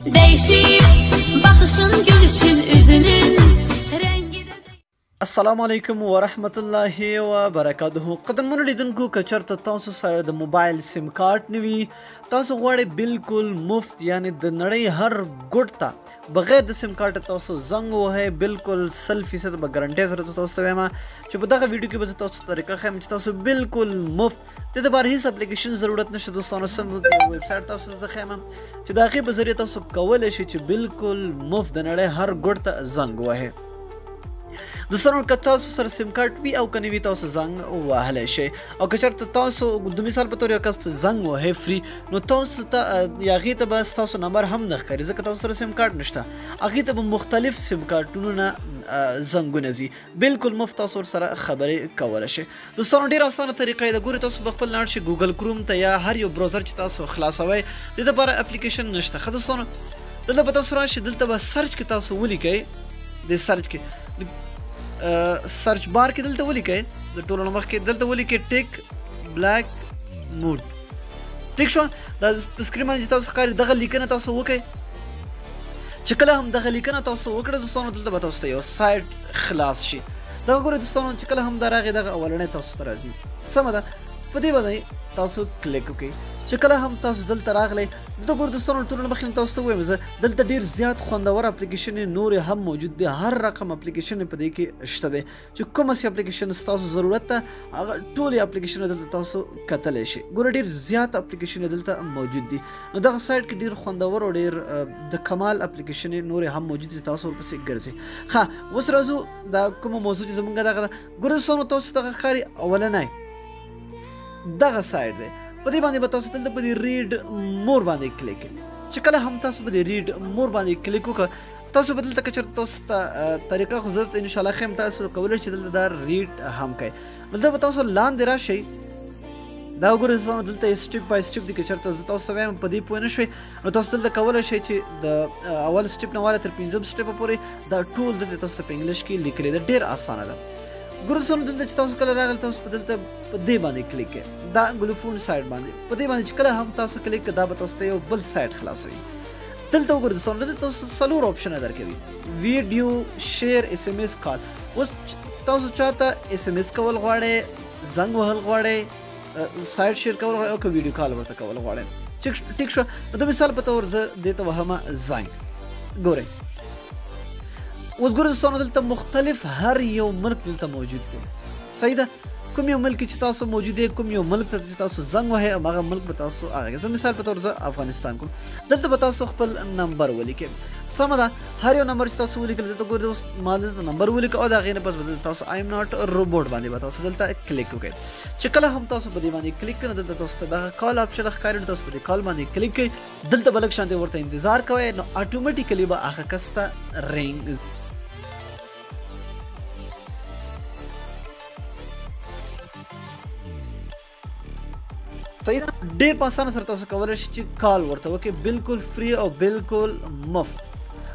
Değişip bakışın gülüşün üzünün rengi de السلام علیکم ورحمت الله وبرکاته. قدرمنو لیدونکو که چېرته تاسو سره د موبایل سیم کارت نه وي، تاسو غواړئ بالکل مفت یعنی د نړۍ هر ګوټ ته بغیر د سیم کارت تاسو زنګ ووهئ، بالکل 100% به ګارنټۍ سره تاسو ته وایم چې په دغه ویډیو کې به تاسو طریقه ښیم چې تاسو بالکل مفت د لپاره هیڅ اپلیکیشن ضرورت نشته دوستانو. سم ویب سایټ تاسو زه ښیم چې د هغې په ذریعه تاسو کولی شئ چې بالکل مفت د نړۍ هر ګوټ ته زنګ ووهئ. دوستانو که تاسو سره سیم کارت وي او که نه وي تاسو زنګ وهلی شئ، او که چېرته تاسو د مثال په طور یو کس زنګ وهئ فری، نو تاسو ته یا هغې ته به ستاسو نمبر هم نه ښکاري ځکه تاسو سره سیم کارت نشته. هغې ته به مختلف سیم کارتونو نه زنګونه ځي، بالکل مفت تاسو ورسره خبرې کولی شئ. دوستانو ډېره اسانه طریقه یې ده. ګورئ تاسو به خپل لاړ شئ ګوګل کروم ته یا هر یو براوزر چې تاسو خلاصوئ، د دې لپاره اپلیکیشن نشته. ښه دوستانو، دلته به تاسو راشئ، دلته به سرچ کې تاسو ولیکئ، د سرچ کې سرچ بار کې دلته ولیکئ، د ټولو نه مخکې دلته ولیکئ ټیک بلیک موډ. ټیک شوه، دا په سکرین باندې چې تاسو ښکاري دغه لیکنه تاسو وکئ. چې کله هم دغه لیکنه تاسو وکړه دوستانو، دلته به تاسو ته یو سایټ خلاص شي. دغه ګورئ دوستانو چې کله هم دا راغی دغه اولنی تاسو ته راځي، سمه ده. په دې باندې تاسو کلیک وکئ. چې کله هم تاسو دلته راغلی، دلته ګورئ دوستانو ټولو نه مخکې تاسو ته ووایم زه دلته ډېر زیات خوندور اپلیکیشنې نورې هم موجود دي. هر رقم اپلیکیشن په دې کې شته دی چې کومه سي اپلیکیشن ستاسو ضرورت ته هغه ټولې اپلیکیشنونه دلته تاسو کتلی شئ. ګوره ډېر زیات اپلیکیشنې دلته موجود دي. نو دغه سایټ کې ډېر خوندور او ډېر د کمال اپلیکیشنې نورې هم موجود دي، تاسو ورپسې ګرځئ. ښه، اوس راځو دا کومه موضوع چې زموږ دغه ده. ګوره دوستانو تاسو دغه ښکاري اولنی دغه سایټ دی. په دې باندې به تاسو دلته په دې ریډ مور باندې کلیک کړئ. چې کله هم تاسو په دې ریډ مور باندې کلیک وکړه، تاسو به دلته که چېرته تاسو ته طریقه خو زه انشاءالله ښیم، تاسو کولی شئ دلته دا ریډ هم کوئ. دلته به تاسو لاندې راشئ، دا وګورئ دوستانو دلته سټپ بای سټپ دي. که چېرته زه تاسو ته وایم په دې پوه نه شئ، نو تاسو دلته کولی شئ چې د اول سټپ نه واله تر 5م سټپه پورې دا ټول دلته تاسو ته په انګلیش کې لیکلی ده. ډېر اسانه ده. ګورئ دوستانو دلته چې تاسو کله راغلي، تاسو په دلته په دې باندې کلیک کړئ، دا ګلوفون سایټ باندې. په دې باندې چې کله هم تاسو کلیک کړئ، دا به تاسو ته یو بل سایټ خلاصوي. دلته وګورئ دوستانو دلته تاسو 4 اپشنه درکوي: ویډیو، شیر، اس ام اس، کال. اوس تاسو چاته اس ام اس کول غواړئ، زنګ وهل غواړئ، سایټ شیر کول غواړئ، او که ویډیو کال ورته کول غواړئ. ټیک شوه. نو د مثال په طور زه دې ته وهمه زنګ. ګورئ اوس ګورئ دوستانو دلته مختلف هر یو ملک دلته موجود دی. صحیح ده. کوم یو ملک چې تاسو موجود دی، کوم یو ملک ته چې تاسو زنګ وهئ، هغه ملک به تاسو هغه زه مثال په طور زه افغانستان کوم. دلته به تاسو خپل نمبر ولیکئ. سمه ده. هر یو نمبر چې تاسو ولیکل، دلته ګورئ اوس ما دلته نمبر ولیکه، او د هغې نه پس به دلته تاسو آی ایم ناټ روبوټ باندې به تاسو دلته کلیک وکړئ. چې کله هم تاسو په دې باندې کلیک کړئ، دلته تاسو ته دغه کال آپشن ښکاري، تاسو په دې کال باندې کلیک کړئ. دلته به لږ شانتې ورته انتظار کوئ، نو اټومیټیکلي به هغه کس ته رینګ صحیح ده. ډېر په اسانه سره تاسو کولی شئ چې کال ورته وکړئ، بالکل فری او بالکل مفت.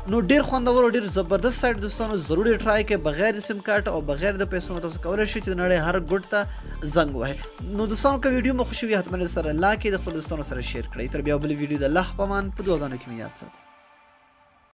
نو ډېر خوندور او ډېر زبردست سایټ دوستانو، ضروري ټرای کړئ. بغیر د سیم کارت او بغیر د پیسو تاسو کولی شئ چې د نړۍ هر ګوټ ته زنګ وهئ. نو دوستانو که ویډیو مو خوښ وي، حتما سره لاک کړئ، د خپلو دوستانو سره شیر کړئ. تر بیا بلې ویډیو د الله په امان، په دعاګانو کې مې یاد ساتئ.